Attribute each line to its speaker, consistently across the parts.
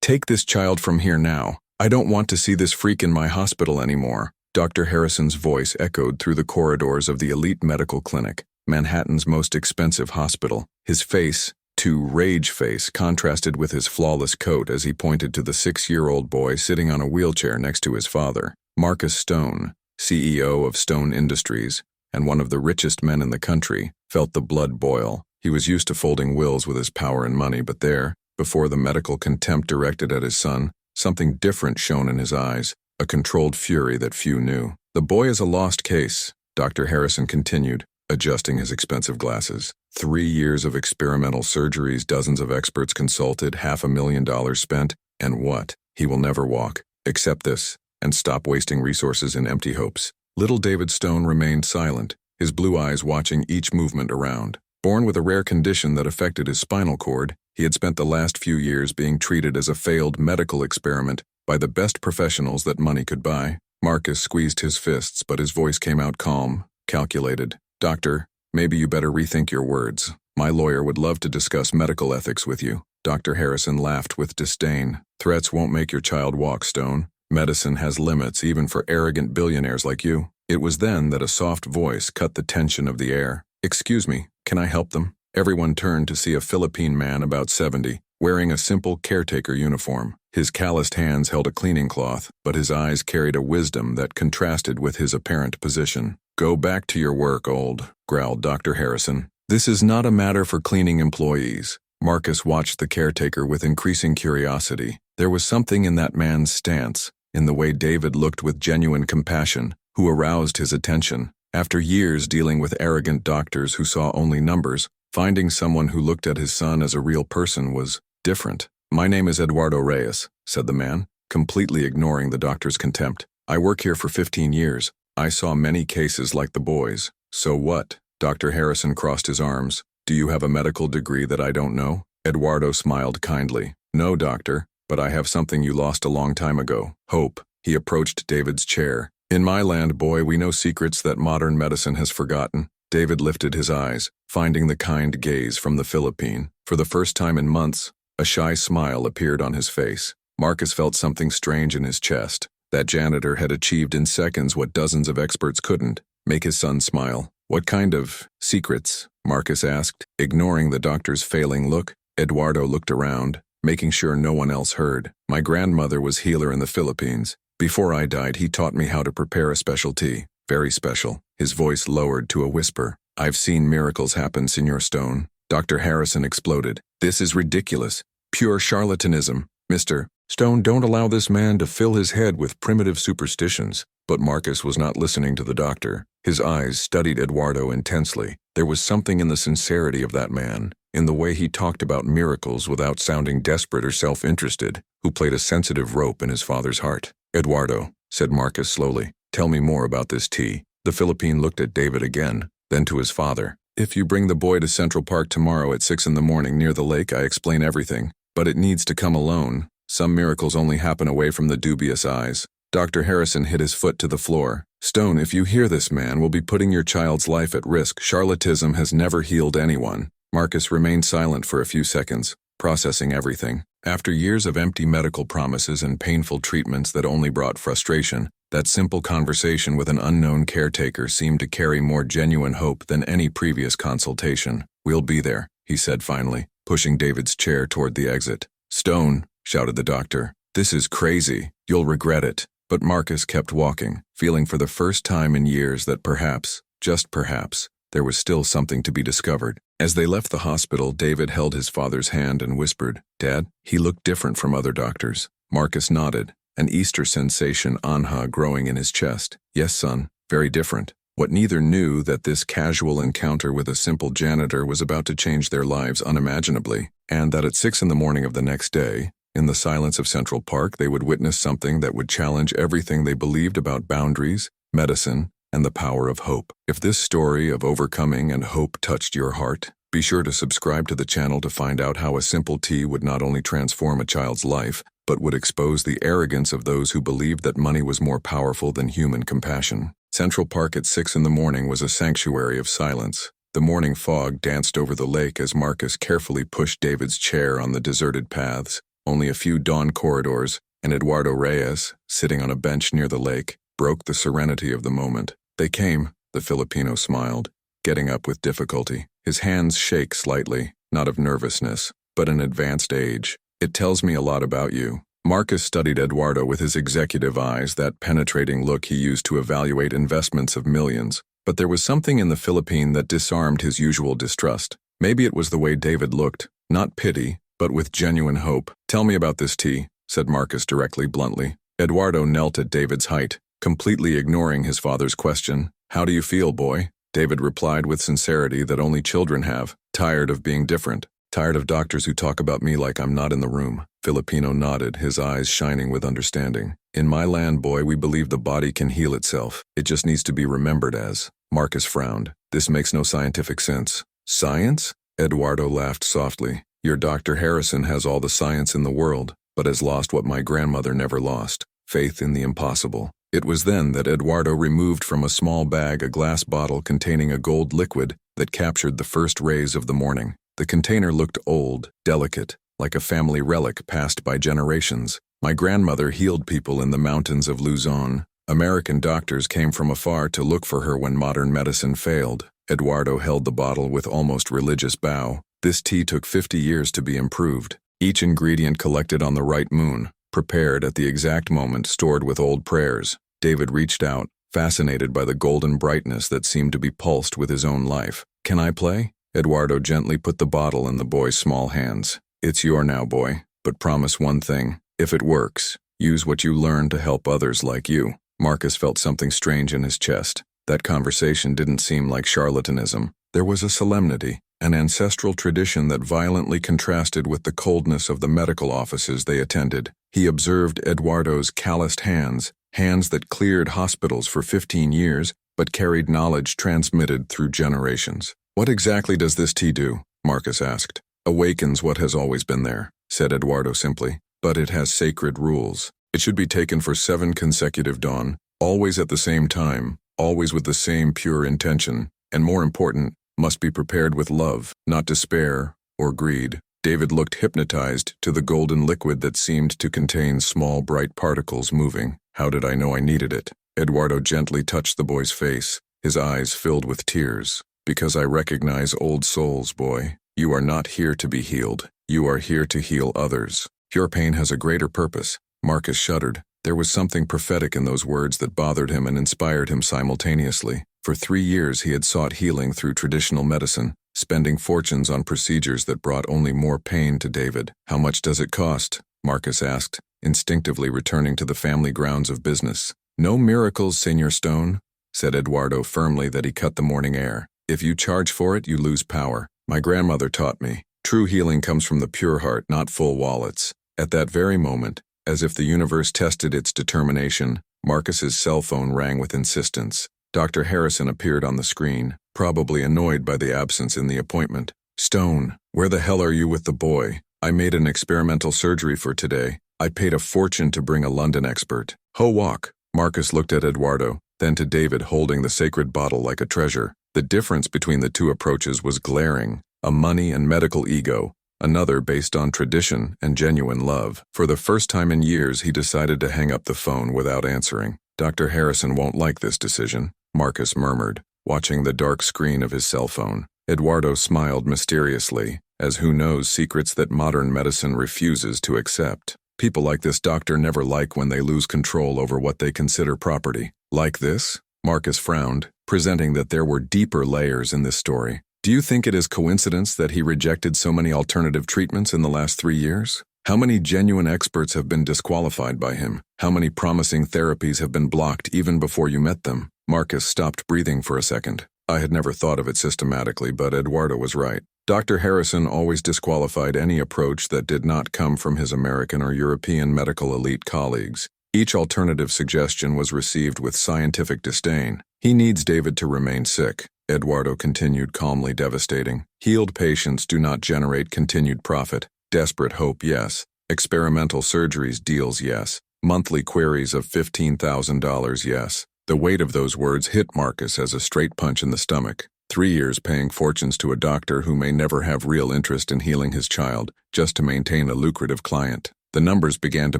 Speaker 1: Take this child from here now. I don't want to see this freak in my hospital anymore. Dr. Harrison's voice echoed through the corridors of the elite medical clinic, Manhattan's most expensive hospital. His face, to rage face, contrasted with his flawless coat as he pointed to the 6-year-old boy sitting on a wheelchair next to his father. Marcus Stone, CEO of Stone Industries, and one of the richest men in the country, felt the blood boil. He was used to folding wills with his power and money, but there, before the medical contempt directed at his son, something different shone in his eyes, a controlled fury that few knew. The boy is a lost case, Dr. Harrison continued, adjusting his expensive glasses. 3 years of experimental surgeries, dozens of experts consulted, $500,000 spent, and what? He will never walk. Accept this, and stop wasting resources in empty hopes. Little David Stone remained silent, his blue eyes watching each movement around. Born with a rare condition that affected his spinal cord, he had spent the last few years being treated as a failed medical experiment by the best professionals that money could buy. Marcus squeezed his fists, but his voice came out calm, calculated. Doctor, maybe you better rethink your words. My lawyer would love to discuss medical ethics with you. Dr. Harrison laughed with disdain. Threats won't make your child walk, Stone. Medicine has limits, even for arrogant billionaires like you. It was then that a soft voice cut the tension of the air. Excuse me, can I help them? Everyone turned to see a Philippine man about 70, wearing a simple caretaker uniform. His calloused hands held a cleaning cloth, but his eyes carried a wisdom that contrasted with his apparent position. Go back to your work, old, growled Dr. Harrison. This is not a matter for cleaning employees. Marcus watched the caretaker with increasing curiosity. There was something in that man's stance, in the way David looked with genuine compassion, who aroused his attention. After years dealing with arrogant doctors who saw only numbers, finding someone who looked at his son as a real person was different. My name is Eduardo Reyes, said the man, completely ignoring the doctor's contempt. I work here for 15 years. I saw many cases like the boys. So what? Dr. Harrison crossed his arms. Do you have a medical degree that I don't know? Eduardo smiled kindly. No, doctor, but I have something you lost a long time ago. Hope. He approached David's chair. In my land, boy, we know secrets that modern medicine has forgotten. David lifted his eyes, finding the kind gaze from the Philippine. For the first time in months, a shy smile appeared on his face. Marcus felt something strange in his chest. That janitor had achieved in seconds what dozens of experts couldn't, make his son smile. What kind of secrets? Marcus asked, ignoring the doctor's failing look. Eduardo looked around, making sure no one else heard. My grandmother was healer in the Philippines. Before I died, he taught me how to prepare a special tea. Very special. His voice lowered to a whisper. I've seen miracles happen, Senor Stone. Dr. Harrison exploded. This is ridiculous. Pure charlatanism. Mr. Stone, don't allow this man to fill his head with primitive superstitions. But Marcus was not listening to the doctor. His eyes studied Eduardo intensely. There was something in the sincerity of that man, in the way he talked about miracles without sounding desperate or self-interested, who played a sensitive rope in his father's heart. Eduardo, said Marcus slowly, tell me more about this tea. The Philippine looked at David again, then to his father. If you bring the boy to Central Park tomorrow at 6 in the morning near the lake, I explain everything. But it needs to come alone. Some miracles only happen away from the dubious eyes. Dr. Harrison hit his foot to the floor. Stone, if you hear this man, will be putting your child's life at risk. Charlatanism has never healed anyone. Marcus remained silent for a few seconds, processing everything. After years of empty medical promises and painful treatments that only brought frustration, that simple conversation with an unknown caretaker seemed to carry more genuine hope than any previous consultation. We'll be there, he said finally, pushing David's chair toward the exit. Stone, shouted the doctor, this is crazy. You'll regret it. But Marcus kept walking, feeling for the first time in years that perhaps, just perhaps, there was still something to be discovered. As they left the hospital, David held his father's hand and whispered, Dad, he looked different from other doctors. Marcus nodded, an Easter sensation anha growing in his chest. Yes, son, very different. What neither knew that this casual encounter with a simple janitor was about to change their lives unimaginably, and that at 6 in the morning of the next day, in the silence of Central Park, they would witness something that would challenge everything they believed about boundaries, medicine, and the power of hope. If this story of overcoming and hope touched your heart, be sure to subscribe to the channel to find out how a simple tea would not only transform a child's life, but would expose the arrogance of those who believed that money was more powerful than human compassion. Central Park at 6 in the morning was a sanctuary of silence. The morning fog danced over the lake as Marcus carefully pushed David's chair on the deserted paths. Only a few dawn corridors, and Eduardo Reyes, sitting on a bench near the lake, broke the serenity of the moment. They came, the Filipino smiled, getting up with difficulty. His hands shake slightly, not of nervousness, but an advanced age. It tells me a lot about you. Marcus studied Eduardo with his executive eyes, that penetrating look he used to evaluate investments of millions. But there was something in the Philippine that disarmed his usual distrust. Maybe it was the way David looked, not pity, but with genuine hope. "Tell me about this tea," said Marcus directly, bluntly. Eduardo knelt at David's height, completely ignoring his father's question. "How do you feel, boy?" David replied with sincerity that only children have. "Tired of being different. Tired of doctors who talk about me like I'm not in the room." Filipino nodded, his eyes shining with understanding. "In my land, boy, we believe the body can heal itself. It just needs to be remembered as." Marcus frowned. "This makes no scientific sense." "Science?" Eduardo laughed softly. "Your Dr. Harrison has all the science in the world, but has lost what my grandmother never lost: faith in the impossible." It was then that Eduardo removed from a small bag a glass bottle containing a gold liquid that captured the first rays of the morning. The container looked old, delicate, like a family relic passed by generations. "My grandmother healed people in the mountains of Luzon. American doctors came from afar to look for her when modern medicine failed." Eduardo held the bottle with almost religious bow. "This tea took 50 years to be improved. Each ingredient collected on the right moon, prepared at the exact moment, stored with old prayers." David reached out, fascinated by the golden brightness that seemed to be pulsed with his own life. "Can I play?" Eduardo gently put the bottle in the boy's small hands. "It's your now, boy, but promise one thing. If it works, use what you learned to help others like you." Marcus felt something strange in his chest. That conversation didn't seem like charlatanism. There was a solemnity, an ancestral tradition that violently contrasted with the coldness of the medical offices they attended. He observed Eduardo's calloused hands, hands that cleared hospitals for 15 years, but carried knowledge transmitted through generations. "What exactly does this tea do?" Marcus asked. "Awakens what has always been there," said Eduardo simply. "But it has sacred rules. It should be taken for 7 consecutive dawn, always at the same time, always with the same pure intention, and more important, must be prepared with love, not despair or greed." David looked hypnotized to the golden liquid that seemed to contain small bright particles moving. "How did I know I needed it?" Eduardo gently touched the boy's face, his eyes filled with tears. "Because I recognize old souls, boy. You are not here to be healed. You are here to heal others. Your pain has a greater purpose." Marcus shuddered. There was something prophetic in those words that bothered him and inspired him simultaneously. For 3 years he had sought healing through traditional medicine, spending fortunes on procedures that brought only more pain to David. "How much does it cost?" Marcus asked, instinctively returning to the family grounds of business. "No miracles, Senor Stone," said Eduardo firmly that he cut the morning air. "If you charge for it, you lose power. My grandmother taught me. True healing comes from the pure heart, not full wallets." At that very moment, as if the universe tested its determination, Marcus's cell phone rang with insistence. Dr. Harrison appeared on the screen, probably annoyed by the absence in the appointment. "Stone, where the hell are you with the boy? I made an experimental surgery for today. I paid a fortune to bring a London expert." "Ho walk." Marcus looked at Eduardo, then to David holding the sacred bottle like a treasure. The difference between the two approaches was glaring: a money and medical ego, another based on tradition and genuine love. For the first time in years, he decided to hang up the phone without answering. "Dr. Harrison won't like this decision," Marcus murmured, watching the dark screen of his cell phone. Eduardo smiled mysteriously, as who knows secrets that modern medicine refuses to accept. "People like this doctor never like when they lose control over what they consider property." "Like this?" Marcus frowned, presenting that there were deeper layers in this story. "Do you think it is coincidence that he rejected so many alternative treatments in the last 3 years? How many genuine experts have been disqualified by him? How many promising therapies have been blocked even before you met them?" Marcus stopped breathing for a second. I had never thought of it systematically, but Eduardo was right. Dr. Harrison always disqualified any approach that did not come from his American or European medical elite colleagues. Each alternative suggestion was received with scientific disdain. "He needs David to remain sick," Eduardo continued, calmly devastating. "Healed patients do not generate continued profit. Desperate hope, yes. Experimental surgeries, deals, yes. Monthly queries of $15,000, yes." The weight of those words hit Marcus as a straight punch in the stomach. 3 years paying fortunes to a doctor who may never have real interest in healing his child, just to maintain a lucrative client. The numbers began to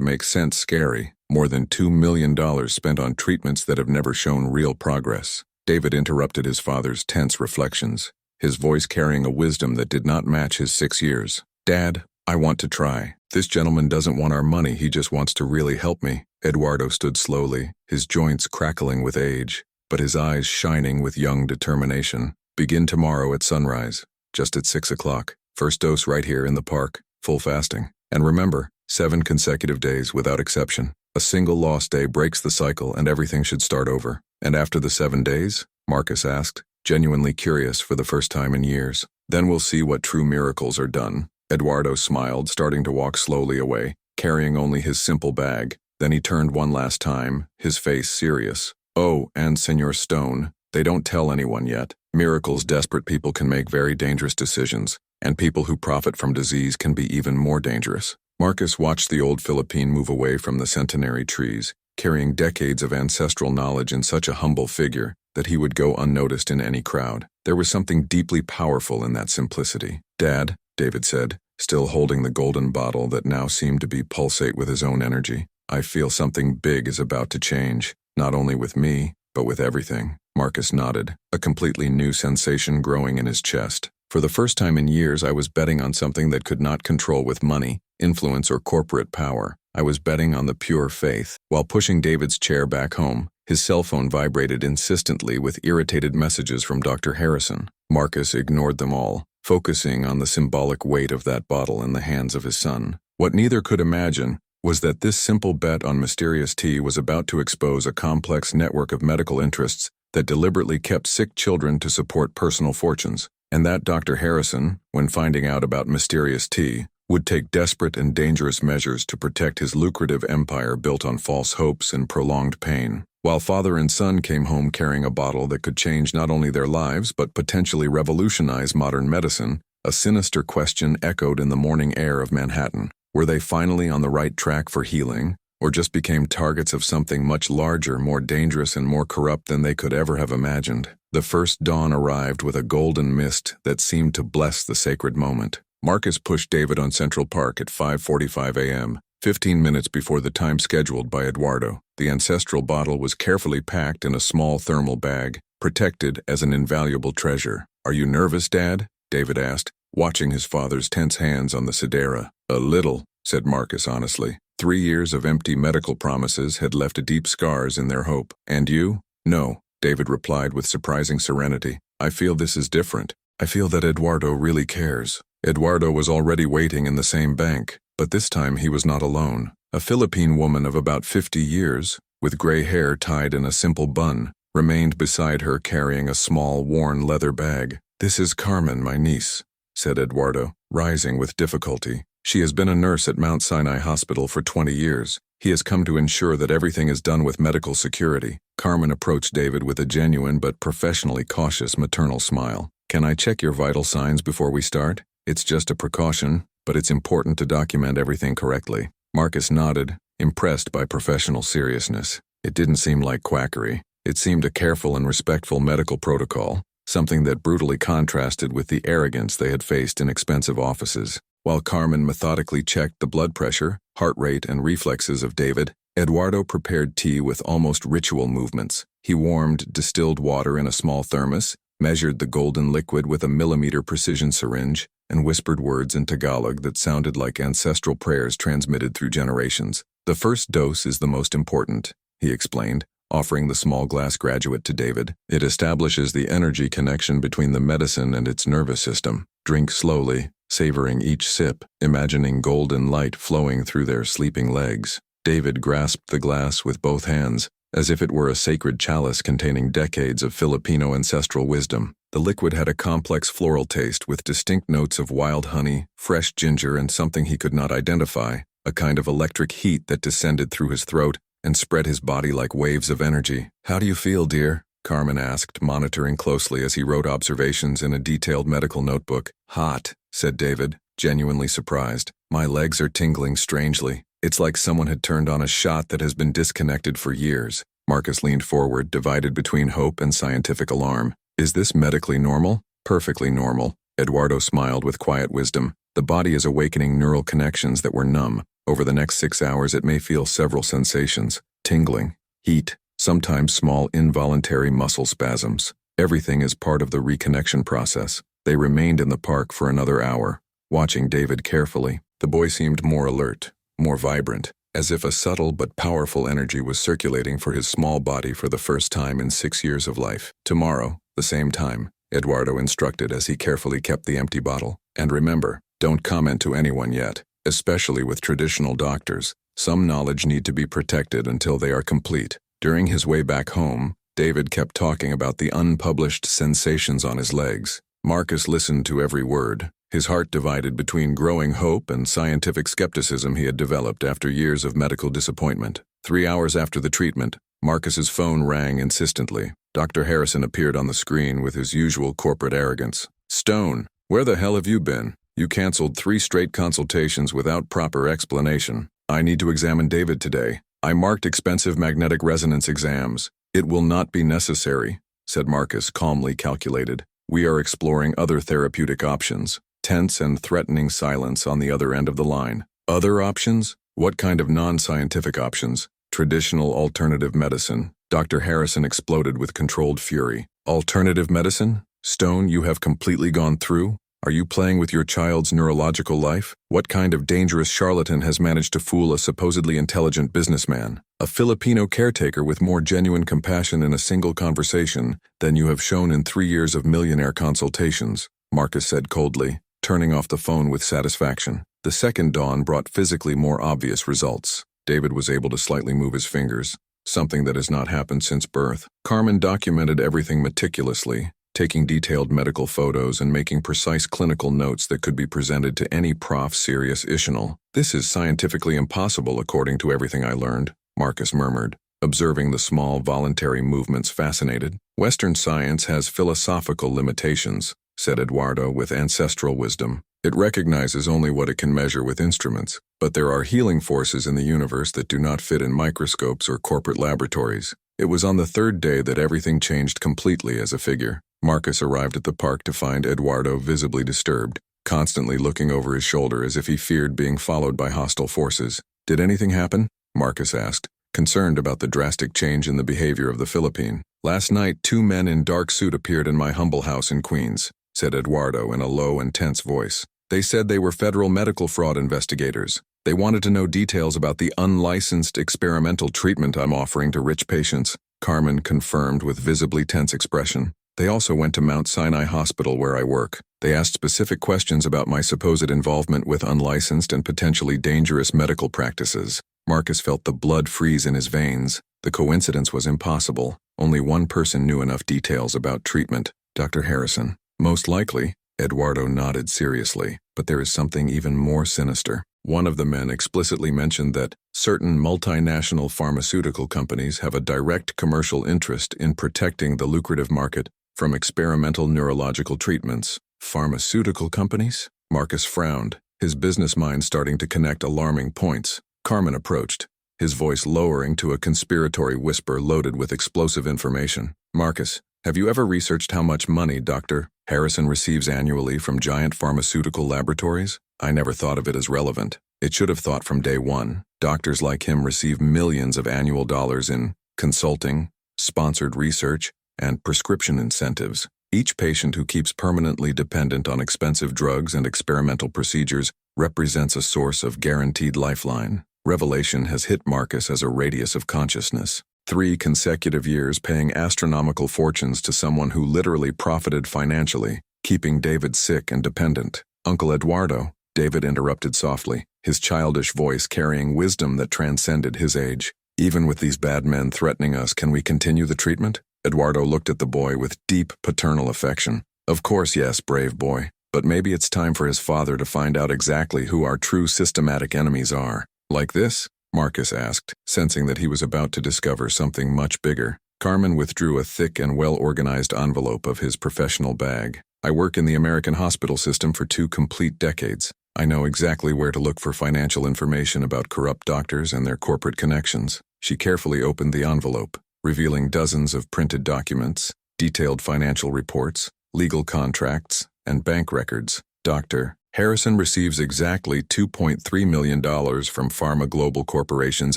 Speaker 1: make sense. Scary. More than $2 million spent on treatments that have never shown real progress. David interrupted his father's tense reflections, his voice carrying a wisdom that did not match his 6 years. Dad, I want to try. This gentleman doesn't want our money, he just wants to really help me. Eduardo stood slowly, his joints crackling with age, but his eyes shining with young determination. Begin tomorrow at sunrise, just at 6 o'clock. First dose right here in the park, full fasting. And remember, 7 consecutive days without exception. A single lost day breaks the cycle and everything should start over. And after the 7 days? Marcus asked, genuinely curious for the first time in years. Then we'll see what true miracles are done. Eduardo smiled, starting to walk slowly away, carrying only his simple bag. Then he turned one last time, his face serious. Oh, and Senor Stone, they don't tell anyone yet. Miracles desperate people can make very dangerous decisions, and people who profit from disease can be even more dangerous. Marcus watched the old Philippine move away from the centenary trees, carrying decades of ancestral knowledge in such a humble figure that he would go unnoticed in any crowd. There was something deeply powerful in that simplicity. Dad, David said, still holding the golden bottle that now seemed to be pulsate with his own energy, I feel something big is about to change, not only with me, but with everything. Marcus nodded, a completely new sensation growing in his chest. For the first time in years, I was betting on something that could not control with money, influence, or corporate power. I was betting on the pure faith. While pushing David's chair back home, his cell phone vibrated insistently with irritated messages from Dr. Harrison. Marcus ignored them all, focusing on the symbolic weight of that bottle in the hands of his son. What neither could imagine was that this simple bet on mysterious tea was about to expose a complex network of medical interests that deliberately kept sick children to support personal fortunes, and that Dr. Harrison, when finding out about mysterious tea, would take desperate and dangerous measures to protect his lucrative empire built on false hopes and prolonged pain. While father and son came home carrying a bottle that could change not only their lives but potentially revolutionize modern medicine, a sinister question echoed in the morning air of Manhattan. Were they finally on the right track for healing, or just became targets of something much larger, more dangerous, and more corrupt than they could ever have imagined? The first dawn arrived with a golden mist that seemed to bless the sacred moment. Marcus pushed David on Central Park at 5:45 a.m., 15 minutes before the time scheduled by Eduardo. The ancestral bottle was carefully packed in a small thermal bag, protected as an invaluable treasure. "Are you nervous, Dad?" David asked, watching his father's tense hands on the Sidera. "A little," said Marcus honestly. 3 years of empty medical promises had left deep scars in their hope. "And you?" "No," David replied with surprising serenity. "I feel this is different. I feel that Eduardo really cares." Eduardo was already waiting in the same bank, but this time he was not alone. A Philippine woman of about 50 years, with gray hair tied in a simple bun, remained beside her carrying a small, worn leather bag. "This is Carmen, my niece," said Eduardo, rising with difficulty. "She has been a nurse at Mount Sinai Hospital for 20 years. He has come to ensure that everything is done with medical security." Carmen approached David with a genuine but professionally cautious maternal smile. "Can I check your vital signs before we start? It's just a precaution, but it's important to document everything correctly." Marcus nodded, impressed by professional seriousness. It didn't seem like quackery. It seemed a careful and respectful medical protocol, something that brutally contrasted with the arrogance they had faced in expensive offices. While Carmen methodically checked the blood pressure, heart rate, and reflexes of David, Eduardo prepared tea with almost ritual movements. He warmed distilled water in a small thermos, measured the golden liquid with a millimeter precision syringe, and whispered words in Tagalog that sounded like ancestral prayers transmitted through generations. "The first dose is the most important," he explained, offering the small glass graduate to David. "It establishes the energy connection between the medicine and its nervous system. Drink slowly, savoring each sip, imagining golden light flowing through their sleeping legs." David grasped the glass with both hands, as if it were a sacred chalice containing decades of Filipino ancestral wisdom. The liquid had a complex floral taste with distinct notes of wild honey, fresh ginger, and something he could not identify, a kind of electric heat that descended through his throat and spread his body like waves of energy. "How do you feel, dear?" Carmen asked, monitoring closely as he wrote observations in a detailed medical notebook. "Hot," said David, genuinely surprised. "My legs are tingling strangely. It's like someone had turned on a shot that has been disconnected for years." Marcus leaned forward, divided between hope and scientific alarm. Is this medically normal? Perfectly normal. Eduardo smiled with quiet wisdom. The body is awakening neural connections that were numb. Over the next 6 hours it may feel several sensations: tingling, heat, sometimes small involuntary muscle spasms. Everything is part of the reconnection process. They remained in the park for another hour, watching David carefully. The boy seemed more alert, more vibrant, as if a subtle but powerful energy was circulating for his small body for the first time in 6 years of life. Tomorrow, the same time, Eduardo instructed as he carefully kept the empty bottle. And remember, don't comment to anyone yet, especially with traditional doctors. Some knowledge need to be protected until they are complete. During his way back home, David kept talking about the unpublished sensations on his legs. Marcus listened to every word, his heart divided between growing hope and scientific skepticism he had developed after years of medical disappointment. 3 hours after the treatment, Marcus's phone rang insistently. Dr. Harrison appeared on the screen with his usual corporate arrogance. "Stone, where the hell have you been? You canceled 3 straight consultations without proper explanation. I need to examine David today. I marked expensive magnetic resonance exams. It will not be necessary," said Marcus, calmly calculated. "We are exploring other therapeutic options." Tense and threatening silence on the other end of the line. Other options? What kind of non-scientific options? Traditional alternative medicine. Dr. Harrison exploded with controlled fury. Alternative medicine? Stone, you have completely gone through? Are you playing with your child's neurological life? What kind of dangerous charlatan has managed to fool a supposedly intelligent businessman? A Filipino caretaker with more genuine compassion in a single conversation than you have shown in 3 years of millionaire consultations, Marcus said coldly, turning off the phone with satisfaction. The second dawn brought physically more obvious results. David was able to slightly move his fingers, something that has not happened since birth. Carmen documented everything meticulously, taking detailed medical photos and making precise clinical notes that could be presented to any prof serious fictional. "This is scientifically impossible according to everything I learned," Marcus murmured, observing the small voluntary movements fascinated. "Western science has philosophical limitations," said Eduardo with ancestral wisdom. "It recognizes only what it can measure with instruments, but there are healing forces in the universe that do not fit in microscopes or corporate laboratories." It was on the 3rd day that everything changed completely as a figure. Marcus arrived at the park to find Eduardo visibly disturbed, constantly looking over his shoulder as if he feared being followed by hostile forces. "Did anything happen?" Marcus asked, concerned about the drastic change in the behavior of the Philippine. "Last night, 2 men in dark suit appeared in my humble house in Queens," said Eduardo in a low and tense voice. "They said they were federal medical fraud investigators. They wanted to know details about the unlicensed experimental treatment I'm offering to rich patients," Carmen confirmed with visibly tense expression. "They also went to Mount Sinai Hospital where I work. They asked specific questions about my supposed involvement with unlicensed and potentially dangerous medical practices." Marcus felt the blood freeze in his veins. The coincidence was impossible. Only one person knew enough details about treatment: Dr. Harrison. "Most likely," Eduardo nodded seriously, "but there is something even more sinister. One of the men explicitly mentioned that certain multinational pharmaceutical companies have a direct commercial interest in protecting the lucrative market from experimental neurological treatments." "Pharmaceutical companies?" Marcus frowned, his business mind starting to connect alarming points. Carmen approached, his voice lowering to a conspiratory whisper loaded with explosive information. "Marcus, have you ever researched how much money Dr. Harrison receives annually from giant pharmaceutical laboratories? I never thought of it as relevant. It should have thought from day one. Doctors like him receive millions of annual dollars in consulting, sponsored research, and prescription incentives. Each patient who keeps permanently dependent on expensive drugs and experimental procedures represents a source of guaranteed lifeline." Revelation has hit Marcus as a radius of consciousness. 3 consecutive years paying astronomical fortunes to someone who literally profited financially, keeping David sick and dependent. "Uncle Eduardo," David interrupted softly, his childish voice carrying wisdom that transcended his age. "Even with these bad men threatening us, can we continue the treatment?" Eduardo looked at the boy with deep paternal affection. "Of course yes, brave boy. But maybe it's time for his father to find out exactly who our true systematic enemies are." "Like this?" Marcus asked, sensing that he was about to discover something much bigger. Carmen withdrew a thick and well-organized envelope of his professional bag. "I work in the American hospital system for 2 complete decades. I know exactly where to look for financial information about corrupt doctors and their corporate connections." She carefully opened the envelope, revealing dozens of printed documents, detailed financial reports, legal contracts, and bank records. Dr. Harrison receives exactly $2.3 million from Pharma Global Corporation's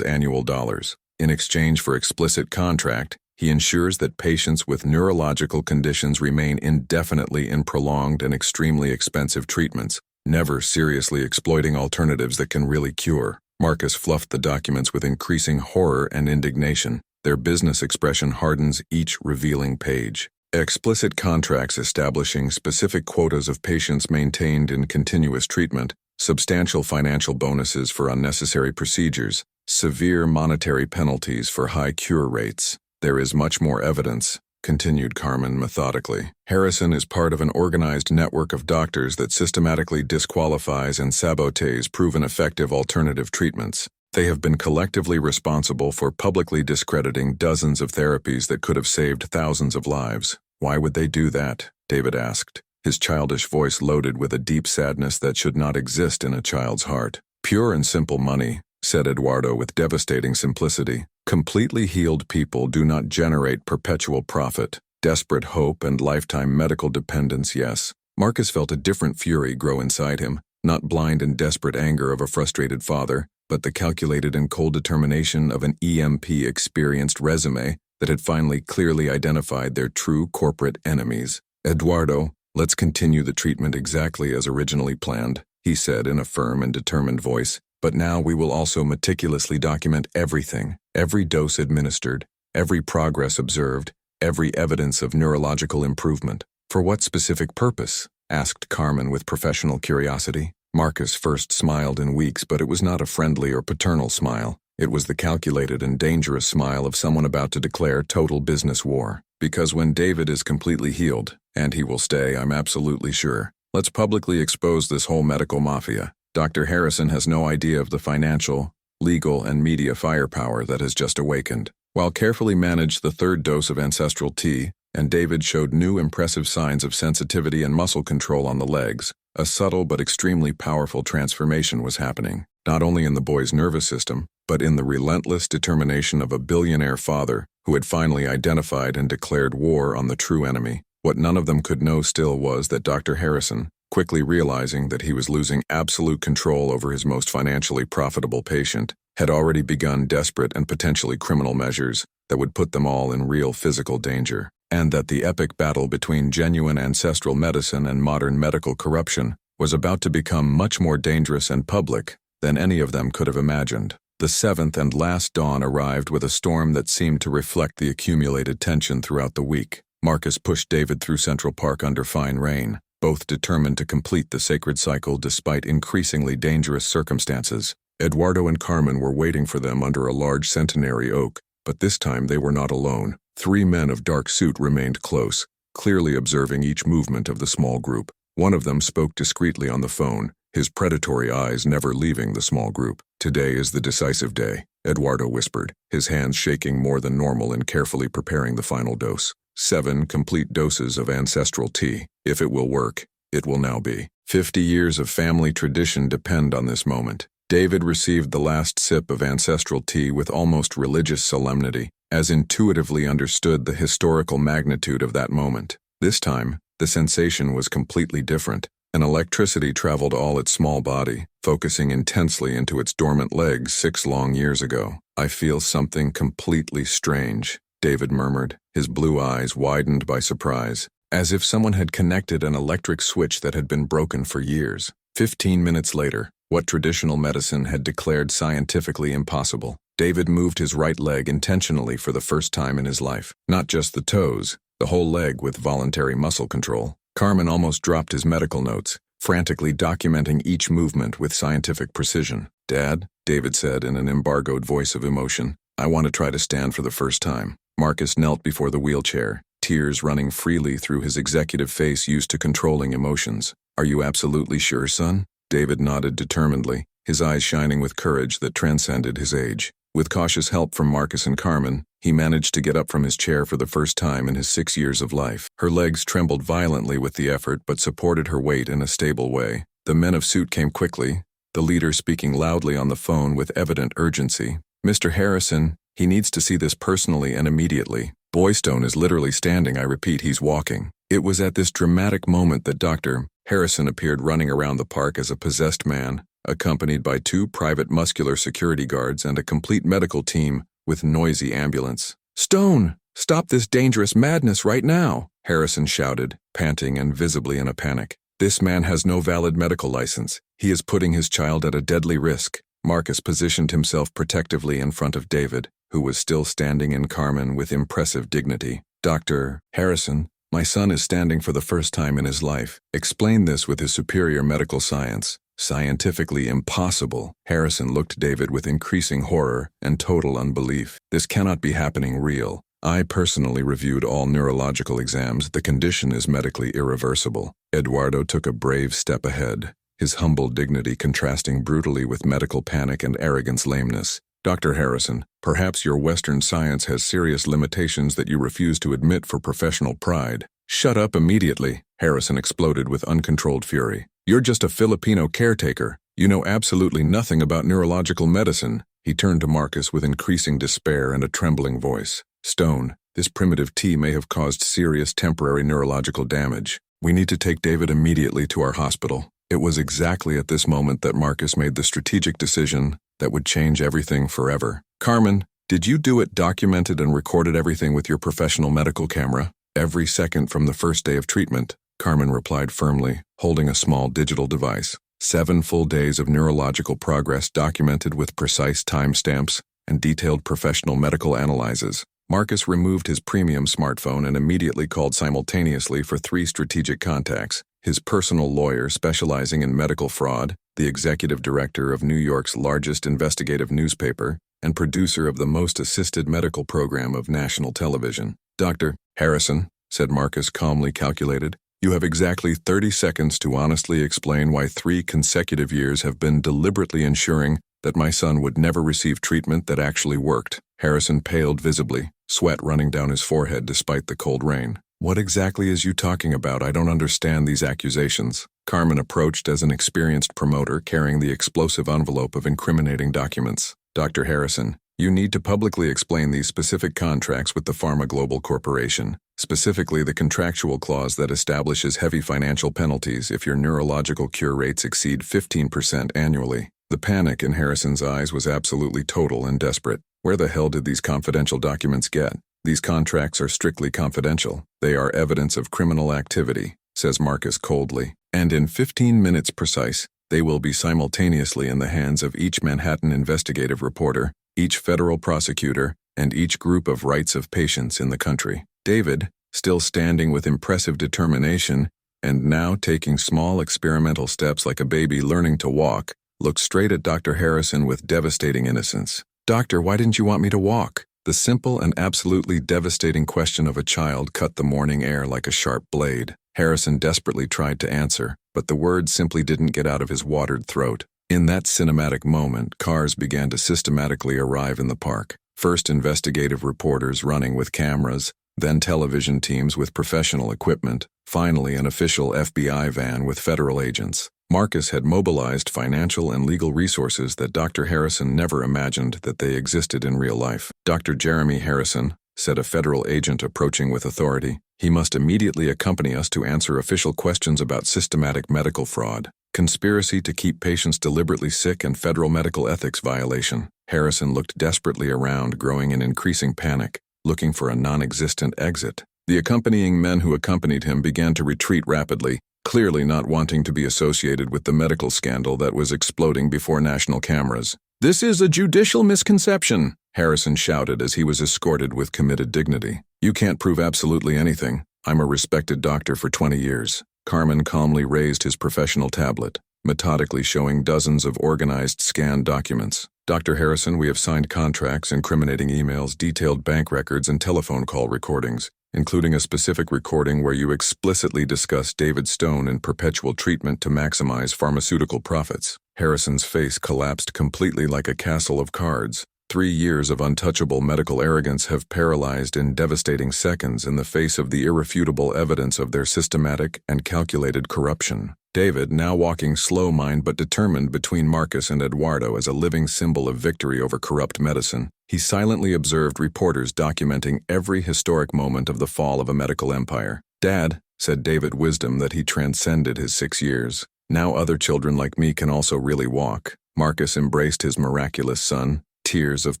Speaker 1: annual dollars. In exchange for explicit contract, he ensures that patients with neurological conditions remain indefinitely in prolonged and extremely expensive treatments, never seriously exploiting alternatives that can really cure. Marcus fluffed the documents with increasing horror and indignation. Their business expression hardens each revealing page. Explicit contracts establishing specific quotas of patients maintained in continuous treatment, substantial financial bonuses for unnecessary procedures, severe monetary penalties for high cure rates. There is much more evidence, continued Carmen methodically. Harrison is part of an organized network of doctors that systematically disqualifies and sabotages proven effective alternative treatments. They have been collectively responsible for publicly discrediting dozens of therapies that could have saved thousands of lives. Why would they do that? David asked, his childish voice loaded with a deep sadness that should not exist in a child's heart. Pure and simple money, said Eduardo with devastating simplicity. Completely healed people do not generate perpetual profit. Desperate hope and lifetime medical dependence, yes. Marcus felt a different fury grow inside him, not blind and desperate anger of a frustrated father, but the calculated and cold determination of an EMP-experienced resume that had finally clearly identified their true corporate enemies. Eduardo, let's continue the treatment exactly as originally planned, he said in a firm and determined voice. But now we will also meticulously document everything, every dose administered, every progress observed, every evidence of neurological improvement. For what specific purpose? Asked Carmen with professional curiosity. Marcus first smiled in weeks, but it was not a friendly or paternal smile. It was the calculated and dangerous smile of someone about to declare total business war. Because when David is completely healed, and he will stay, I'm absolutely sure, let's publicly expose this whole medical mafia. Dr. Harrison has no idea of the financial, legal, and media firepower that has just awakened. While carefully managed the third dose of ancestral tea, and David showed new impressive signs of sensitivity and muscle control on the legs, a subtle but extremely powerful transformation was happening, not only in the boy's nervous system, but in the relentless determination of a billionaire father who had finally identified and declared war on the true enemy. What none of them could know still was that Dr. Harrison, quickly realizing that he was losing absolute control over his most financially profitable patient, had already begun desperate and potentially criminal measures that would put them all in real physical danger, and that the epic battle between genuine ancestral medicine and modern medical corruption was about to become much more dangerous and public than any of them could have imagined. The seventh and last dawn arrived with a storm that seemed to reflect the accumulated tension throughout the week. Marcus pushed David through Central Park under fine rain, both determined to complete the sacred cycle despite increasingly dangerous circumstances. Eduardo and Carmen were waiting for them under a large centenary oak, but this time they were not alone. 3 men of dark suit remained close, clearly observing each movement of the small group. One of them spoke discreetly on the phone, his predatory eyes never leaving the small group. "Today is the decisive day," Eduardo whispered, his hands shaking more than normal in carefully preparing the final dose. 7 complete doses of ancestral tea. If it will work, it will now be. 50 years of family tradition depend on this moment. David received the last sip of ancestral tea with almost religious solemnity, as intuitively understood the historical magnitude of that moment. This time, the sensation was completely different. An electricity traveled all its small body, focusing intensely into its dormant legs 6 long years ago. "I feel something completely strange," David murmured, his blue eyes widened by surprise, as if someone had connected an electric switch that had been broken for years. 15 minutes later, what traditional medicine had declared scientifically impossible, David moved his right leg intentionally for the first time in his life. Not just the toes, the whole leg with voluntary muscle control. Carmen almost dropped his medical notes, frantically documenting each movement with scientific precision. "Dad," David said in an embargoed voice of emotion, "I want to try to stand for the first time." Marcus knelt before the wheelchair, tears running freely through his executive face used to controlling emotions. "Are you absolutely sure, son?" David nodded determinedly, his eyes shining with courage that transcended his age. With cautious help from Marcus and Carmen, he managed to get up from his chair for the first time in his 6 years of life. Her legs trembled violently with the effort but supported her weight in a stable way. The men of suit came quickly, the leader speaking loudly on the phone with evident urgency. "Mr. Harrison, he needs to see this personally and immediately. Boy Stone is literally standing, I repeat, he's walking. It was at this dramatic moment that Dr. Harrison appeared running around the park as a possessed man, accompanied by 2 private muscular security guards and a complete medical team with noisy ambulance. "Stone! Stop this dangerous madness right now!" Harrison shouted, panting and visibly in a panic. "This man has no valid medical license. He is putting his child at a deadly risk." Marcus positioned himself protectively in front of David, who was still standing in Carmen with impressive dignity. "Dr. Harrison, my son is standing for the first time in his life. Explain this with his superior medical science." "Scientifically impossible." Harrison looked David with increasing horror and total unbelief. "This cannot be happening real. I personally reviewed all neurological exams. The condition is medically irreversible." Eduardo took a brave step ahead, his humble dignity contrasting brutally with medical panic and arrogance lameness. "Dr. Harrison, perhaps your Western science has serious limitations that you refuse to admit for professional pride." "Shut up immediately," Harrison exploded with uncontrolled fury. "You're just a Filipino caretaker. You know absolutely nothing about neurological medicine." He turned to Marcus with increasing despair and a trembling voice. "Stone, this primitive tea may have caused serious temporary neurological damage. We need to take David immediately to our hospital." It was exactly at this moment that Marcus made the strategic decision that would change everything forever. "Carmen, did you do it, documented and recorded everything with your professional medical camera?" "Every second from the first day of treatment," Carmen replied firmly, holding a small digital device. 7 full days of neurological progress documented with precise timestamps and detailed professional medical analyses. Marcus removed his premium smartphone and immediately called simultaneously for 3 strategic contacts: his personal lawyer specializing in medical fraud, the executive director of New York's largest investigative newspaper, and producer of the most assisted medical program of national television. "Dr. Harrison," said Marcus, calmly calculated, "you have exactly 30 seconds to honestly explain why 3 consecutive years have been deliberately ensuring that my son would never receive treatment that actually worked." Harrison paled visibly, sweat running down his forehead despite the cold rain. "What exactly is you talking about? I don't understand these accusations." Carmen approached as an experienced promoter carrying the explosive envelope of incriminating documents. "Dr. Harrison, you need to publicly explain these specific contracts with the Pharma Global Corporation, specifically the contractual clause that establishes heavy financial penalties if your neurological cure rates exceed 15% annually." The panic in Harrison's eyes was absolutely total and desperate. "Where the hell did these confidential documents get?" "These contracts are strictly confidential. They are evidence of criminal activity," says Marcus coldly. "And in 15 minutes precise, they will be simultaneously in the hands of each Manhattan investigative reporter, each federal prosecutor, and each group of rights of patients in the country." David, still standing with impressive determination, and now taking small experimental steps like a baby learning to walk, looked straight at Dr. Harrison with devastating innocence. "Doctor, why didn't you want me to walk?" The simple and absolutely devastating question of a child cut the morning air like a sharp blade. Harrison desperately tried to answer, but the words simply didn't get out of his watered throat. In that cinematic moment, cars began to systematically arrive in the park. First investigative reporters running with cameras, then television teams with professional equipment, finally an official FBI van with federal agents. Marcus had mobilized financial and legal resources that Dr. Harrison never imagined that they existed in real life. "Dr. Jeremy Harrison," said a federal agent approaching with authority, "he must immediately accompany us to answer official questions about systematic medical fraud, conspiracy to keep patients deliberately sick, and federal medical ethics violation." Harrison looked desperately around, growing in increasing panic, looking for a non-existent exit. The accompanying men who accompanied him began to retreat rapidly, clearly not wanting to be associated with the medical scandal that was exploding before national cameras. "This is a judicial misconception," Harrison shouted as he was escorted with committed dignity. "You can't prove absolutely anything. I'm a respected doctor for 20 years. Carmen calmly raised his professional tablet, methodically showing dozens of organized scanned documents. "Dr. Harrison, we have signed contracts, incriminating emails, detailed bank records, and telephone call recordings, including a specific recording where you explicitly discuss David Stone in perpetual treatment to maximize pharmaceutical profits." Harrison's face collapsed completely like a castle of cards. 3 years of untouchable medical arrogance have paralyzed in devastating seconds in the face of the irrefutable evidence of their systematic and calculated corruption. David, now walking slow-mind but determined between Marcus and Eduardo as a living symbol of victory over corrupt medicine, he silently observed reporters documenting every historic moment of the fall of a medical empire. "Dad," said David, wisdom that he transcended his 6 years. "Now other children like me can also really walk." Marcus embraced his miraculous son, tears of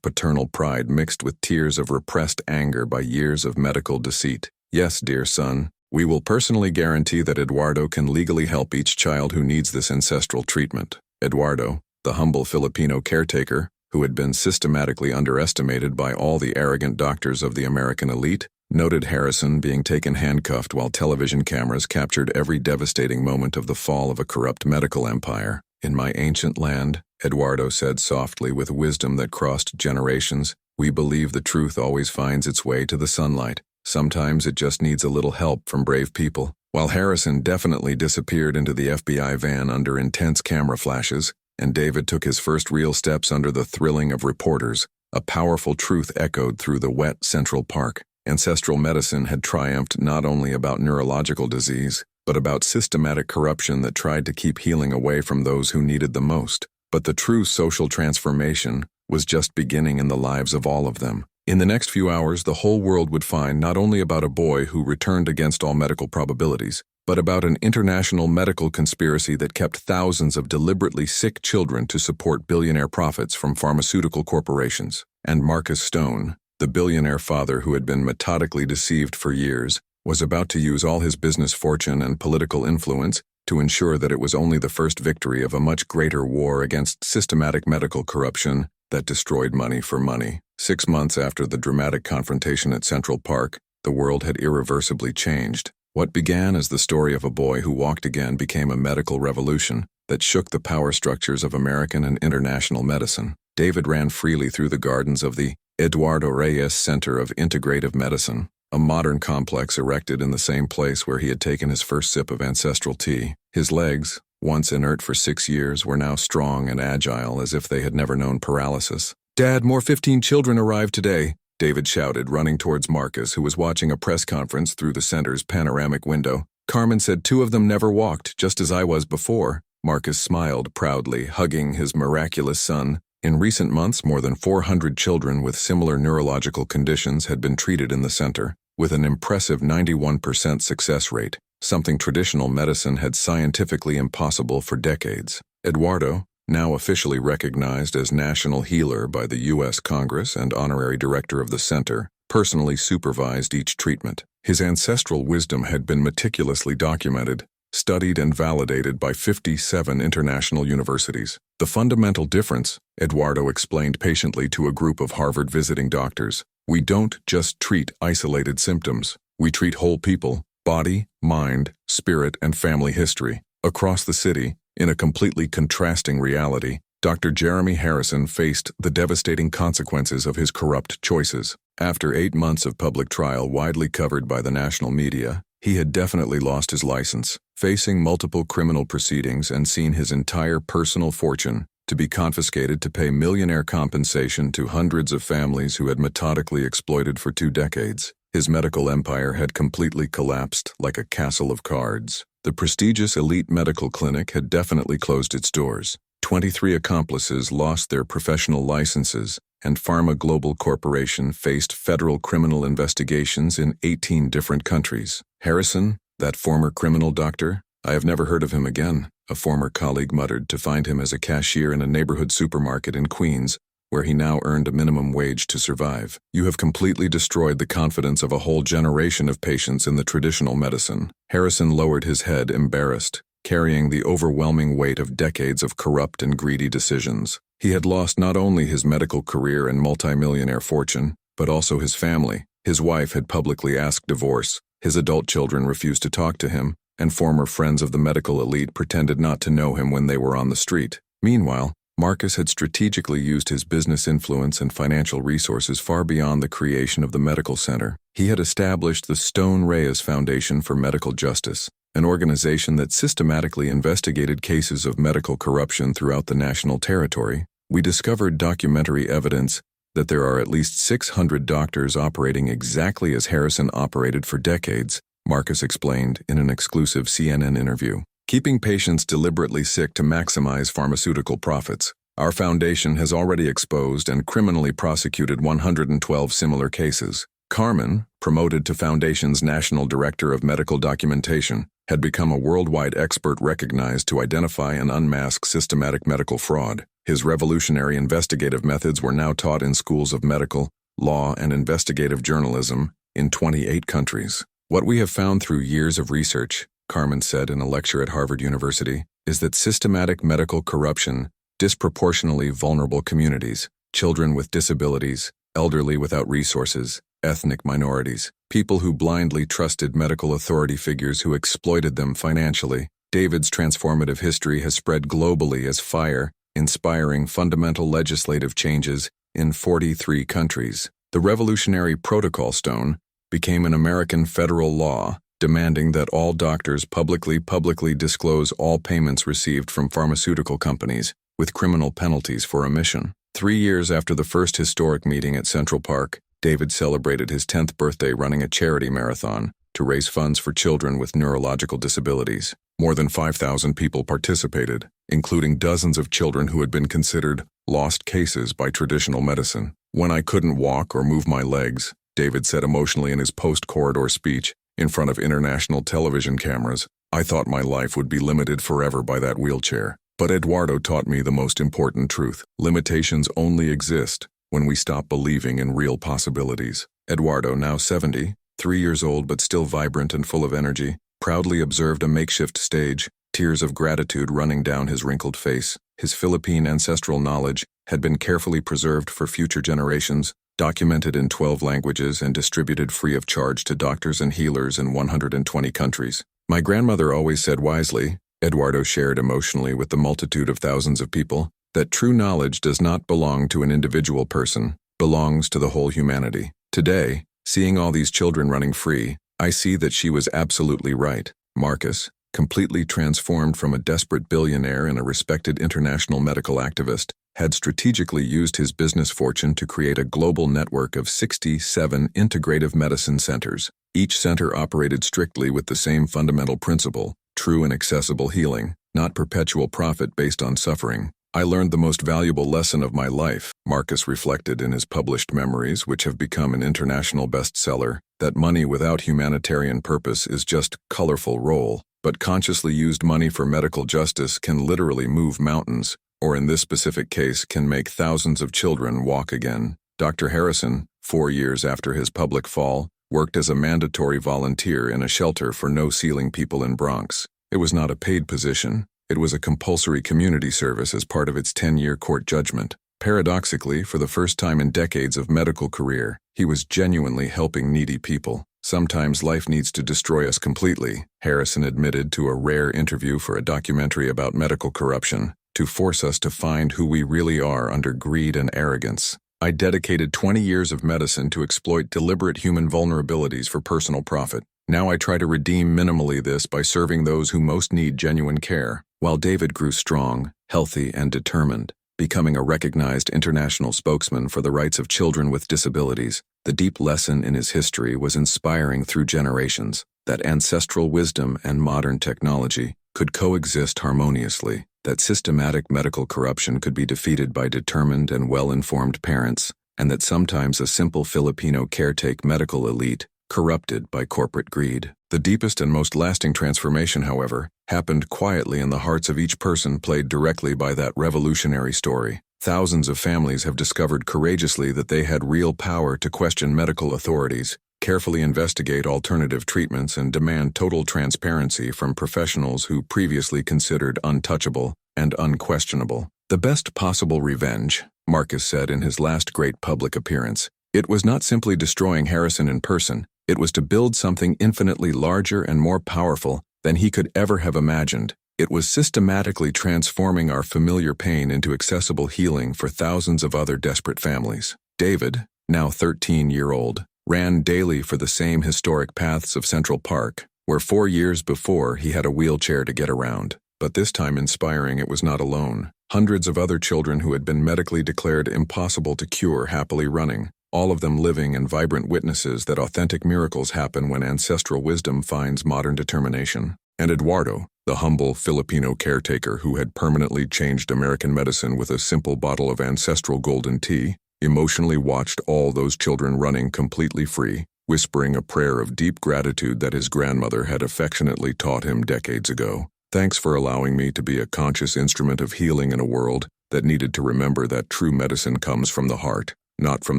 Speaker 1: paternal pride mixed with tears of repressed anger by years of medical deceit. "Yes, dear son. We will personally guarantee that Eduardo can legally help each child who needs this ancestral treatment." Eduardo, the humble Filipino caretaker, who had been systematically underestimated by all the arrogant doctors of the American elite, noted Harrison being taken handcuffed while television cameras captured every devastating moment of the fall of a corrupt medical empire. "In my ancient land," Eduardo said softly with wisdom that crossed generations, "we believe the truth always finds its way to the sunlight. Sometimes it just needs a little help from brave people." While Harrison definitely disappeared into the FBI van under intense camera flashes, and David took his first real steps under the thrilling of reporters, a powerful truth echoed through the wet Central Park. Ancestral medicine had triumphed not only about neurological disease, but about systematic corruption that tried to keep healing away from those who needed the most. But the true social transformation was just beginning in the lives of all of them. In the next few hours, the whole world would find not only about a boy who returned against all medical probabilities, but about an international medical conspiracy that kept thousands of deliberately sick children to support billionaire profits from pharmaceutical corporations. And Marcus Stone, the billionaire father who had been methodically deceived for years, was about to use all his business fortune and political influence to ensure that it was only the first victory of a much greater war against systematic medical corruption that destroyed money for money. 6 months after the dramatic confrontation at Central Park, the world had irreversibly changed. What began as the story of a boy who walked again became a medical revolution that shook the power structures of American and international medicine. David ran freely through the gardens of the Eduardo Reyes Center of Integrative Medicine, a modern complex erected in the same place where he had taken his first sip of ancestral tea. His legs, once inert for 6 years, were now strong and agile as if they had never known paralysis. "Dad, more 15 children arrived today," David shouted, running towards Marcus, who was watching a press conference through the center's panoramic window. "Carmen said 2 of them never walked, just as I was before." Marcus smiled proudly, hugging his miraculous son. In recent months, more than 400 children with similar neurological conditions had been treated in the center, with an impressive 91% success rate, something traditional medicine had scientifically impossible for decades. Eduardo, now officially recognized as national healer by the U.S. Congress and honorary director of the center, personally supervised each treatment. His ancestral wisdom had been meticulously documented, studied and validated by 57 international universities. The fundamental difference, Eduardo explained patiently to a group of Harvard visiting doctors, we don't just treat isolated symptoms. We treat whole people, body, mind, spirit, and family history. Across the city, in a completely contrasting reality, Dr. Jeremy Harrison faced the devastating consequences of his corrupt choices. After 8 months of public trial widely covered by the national media, he had definitely lost his license, facing multiple criminal proceedings and seen his entire personal fortune to be confiscated to pay millionaire compensation to hundreds of families who had methodically exploited for 2 decades. His medical empire had completely collapsed like a castle of cards. The prestigious elite medical clinic had definitely closed its doors. 23 accomplices lost their professional licenses, and Pharma Global Corporation faced federal criminal investigations in 18 different countries. Harrison, that former criminal doctor, I have never heard of him again, a former colleague muttered to find him as a cashier in a neighborhood supermarket in Queens, where he now earned a minimum wage to survive. You have completely destroyed the confidence of a whole generation of patients in the traditional medicine. Harrison lowered his head, embarrassed, carrying the overwhelming weight of decades of corrupt and greedy decisions. He had lost not only his medical career and multimillionaire fortune, but also his family. His wife had publicly asked divorce, his adult children refused to talk to him, and former friends of the medical elite pretended not to know him when they were on the street. Meanwhile, Marcus had strategically used his business influence and financial resources far beyond the creation of the medical center. He had established the Stone Reyes Foundation for Medical Justice, an organization that systematically investigated cases of medical corruption throughout the national territory. We discovered documentary evidence that there are at least 600 doctors operating exactly as Harrison operated for decades, Marcus explained in an exclusive CNN interview. keeping patients deliberately sick to maximize pharmaceutical profits. Our foundation has already exposed and criminally prosecuted 112 similar cases. Carmen, promoted to Foundation's National Director of Medical Documentation, had become a worldwide expert recognized to identify and unmask systematic medical fraud. His revolutionary investigative methods were now taught in schools of medical, law, and investigative journalism in 28 countries. What we have found through years of research, Carmen said in a lecture at Harvard University, is that systematic medical corruption disproportionately vulnerable communities, children with disabilities, elderly without resources, ethnic minorities, people who blindly trusted medical authority figures who exploited them financially. David's transformative history has spread globally as fire, inspiring fundamental legislative changes in 43 countries. The Revolutionary Protocol Stone became an American federal law, demanding that all doctors publicly disclose all payments received from pharmaceutical companies, with criminal penalties for omission. 3 years after the first historic meeting at Central Park, David celebrated his 10th birthday running a charity marathon to raise funds for children with neurological disabilities. More than 5,000 people participated, including dozens of children who had been considered lost cases by traditional medicine. When I couldn't walk or move my legs, David said emotionally in his post-corridor speech in front of international television cameras, I thought my life would be limited forever by that wheelchair. But Eduardo taught me the most important truth. Limitations only exist when we stop believing in real possibilities. Eduardo, now 70, 3 years old but still vibrant and full of energy, proudly observed a makeshift stage, tears of gratitude running down his wrinkled face. His Philippine ancestral knowledge had been carefully preserved for future generations, documented in 12 languages and distributed free of charge to doctors and healers in 120 countries. My grandmother always said wisely, Eduardo shared emotionally with the multitude of thousands of people, that true knowledge does not belong to an individual person, belongs to the whole humanity. Today, seeing all these children running free, I see that she was absolutely right. Marcus, completely transformed from a desperate billionaire and a respected international medical activist, had strategically used his business fortune to create a global network of 67 integrative medicine centers. Each center operated strictly with the same fundamental principle: true and accessible healing, not perpetual profit based on suffering. I learned the most valuable lesson of my life, Marcus reflected in his published memories, which have become an international bestseller, that money without humanitarian purpose is just colorful roll, but consciously used money for medical justice can literally move mountains, or in this specific case can make thousands of children walk again. Dr. Harrison, 4 years after his public fall, worked as a mandatory volunteer in a shelter for no-ceiling people in Bronx. It was not a paid position. It was a compulsory community service as part of its 10-year court judgment. Paradoxically, for the first time in decades of medical career, he was genuinely helping needy people. Sometimes life needs to destroy us completely, Harrison admitted to a rare interview for a documentary about medical corruption, to force us to find who we really are under greed and arrogance. I dedicated 20 years of medicine to exploit deliberate human vulnerabilities for personal profit. Now I try to redeem minimally this by serving those who most need genuine care. While David grew strong, healthy, and determined, becoming a recognized international spokesman for the rights of children with disabilities, the deep lesson in his history was inspiring through generations, that ancestral wisdom and modern technology could coexist harmoniously, that systematic medical corruption could be defeated by determined and well-informed parents, and that sometimes a simple Filipino caretake medical elite corrupted by corporate greed. The deepest and most lasting transformation, however, happened quietly in the hearts of each person played directly by that revolutionary story. Thousands of families have discovered courageously that they had real power to question medical authorities, carefully investigate alternative treatments, and demand total transparency from professionals who previously considered untouchable and unquestionable. The best possible revenge, Marcus said in his last great public appearance. It was not simply destroying Harrison in person, it was to build something infinitely larger and more powerful than he could ever have imagined. It was systematically transforming our familiar pain into accessible healing for thousands of other desperate families. David, now 13-year-old, ran daily for the same historic paths of Central Park, where 4 years before he had a wheelchair to get around. But this time inspiring, it was not alone. Hundreds of other children who had been medically declared impossible to cure happily running, all of them living and vibrant witnesses that authentic miracles happen when ancestral wisdom finds modern determination. And Eduardo, the humble Filipino caretaker who had permanently changed American medicine with a simple bottle of ancestral golden tea, emotionally watched all those children running completely free, whispering a prayer of deep gratitude that his grandmother had affectionately taught him decades ago. Thanks for allowing me to be a conscious instrument of healing in a world that needed to remember that true medicine comes from the heart, not from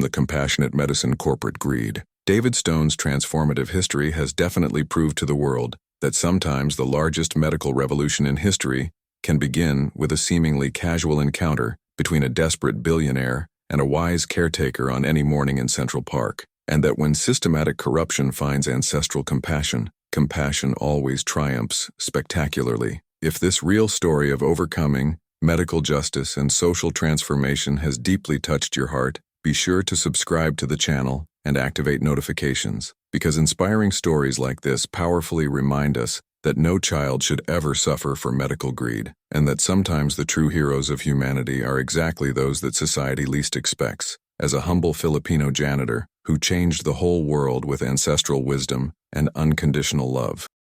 Speaker 1: the compassionate medicine corporate greed. David Stone's transformative history has definitely proved to the world that sometimes the largest medical revolution in history can begin with a seemingly casual encounter between a desperate billionaire and a wise caretaker on any morning in Central Park, and that when systematic corruption finds ancestral compassion, compassion always triumphs spectacularly. If this real story of overcoming, medical justice, and social transformation has deeply touched your heart, be sure to subscribe to the channel and activate notifications, because inspiring stories like this powerfully remind us that no child should ever suffer for medical greed, and that sometimes the true heroes of humanity are exactly those that society least expects. As a humble Filipino janitor who changed the whole world with ancestral wisdom and unconditional love.